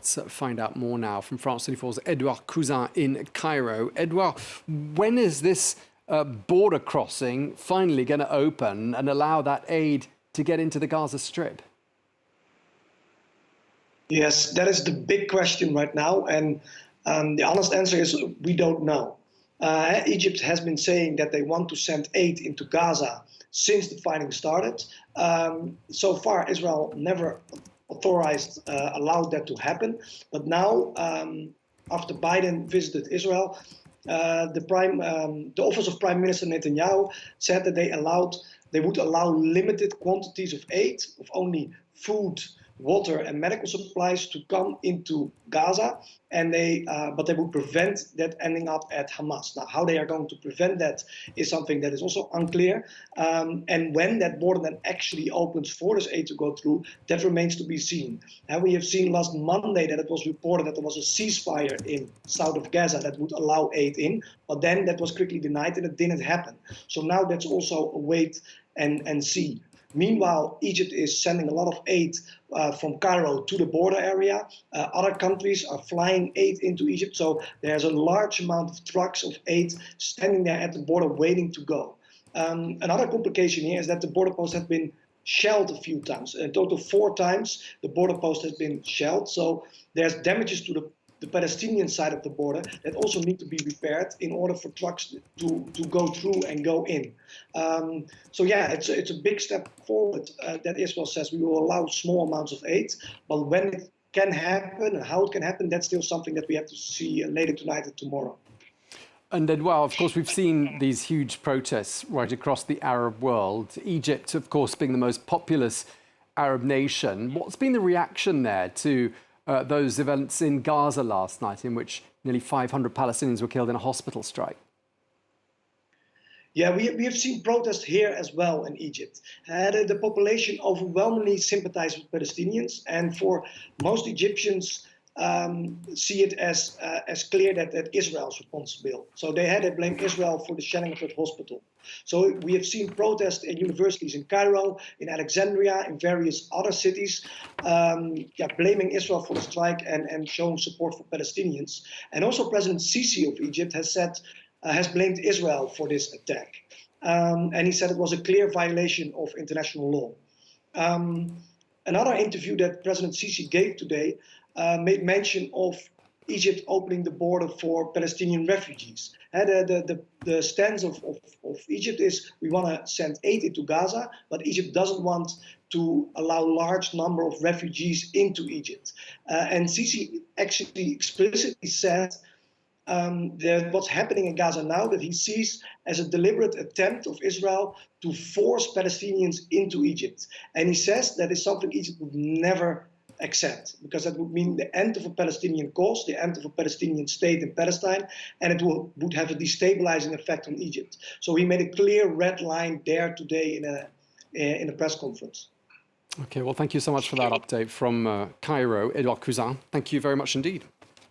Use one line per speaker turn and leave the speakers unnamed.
let's find out more now from France 24's Eduard Cousin in Cairo. Eduard, when is this border crossing finally going to open and allow that aid to get into the Gaza Strip?
Yes, that is the big question right now. And the honest answer is we don't know. Egypt has been saying that they want to send aid into Gaza since the fighting started. So far, Israel never allowed that to happen. But now, after Biden visited Israel, the office of Prime Minister Netanyahu said that they would allow limited quantities of aid, of only food, water and medical supplies to come into Gaza, and but they would prevent that ending up at Hamas. Now, how they are going to prevent that is something that is also unclear. And when that border then actually opens for this aid to go through, that remains to be seen. And we have seen last Monday that it was reported that there was a ceasefire in south of Gaza that would allow aid in, but then that was quickly denied and it didn't happen. So now that's also a wait and see. Meanwhile, Egypt is sending a lot of aid from Cairo to the border area. Other countries are flying aid into Egypt. So there's a large amount of trucks of aid standing there at the border waiting to go. Another complication here is that the border post has been shelled a few times. In total, 4 times the border post has been shelled. So there's damages to the Palestinian side of the border that also need to be repaired in order for trucks to go through and go in. So yeah, it's a big step forward that Israel says we will allow small amounts of aid, but when it can happen and how it can happen, that's still something that we have to see later tonight and tomorrow.
And then, well, of course, we've seen these huge protests right across the Arab world. Egypt, of course, being the most populous Arab nation. What's been the reaction there to those events in Gaza last night, in which nearly 500 Palestinians were killed in a hospital strike?
Yeah, we have seen protests here as well in Egypt. The population overwhelmingly sympathizes with Palestinians, and for most Egyptians, see it as clear that Israel is responsible. So they blame Israel for the shelling of that hospital. So we have seen protests in universities in Cairo, in Alexandria, in various other cities, blaming Israel for the strike and showing support for Palestinians. And also President Sisi of Egypt has blamed Israel for this attack. And he said it was a clear violation of international law. Another interview that President Sisi gave today made mention of Egypt opening the border for Palestinian refugees. The stance of Egypt is we want to send aid into Gaza, but Egypt doesn't want to allow large number of refugees into Egypt. And Sisi actually explicitly said that what's happening in Gaza now, that he sees as a deliberate attempt of Israel to force Palestinians into Egypt. And he says that is something Egypt would never accept, because that would mean the end of a Palestinian cause, the end of a Palestinian state in Palestine, and it would have a destabilizing effect on Egypt. So he made a clear red line there today in a press conference.
Okay, well, thank you so much for that update from Cairo, Eduard Cousin. Thank you very much indeed.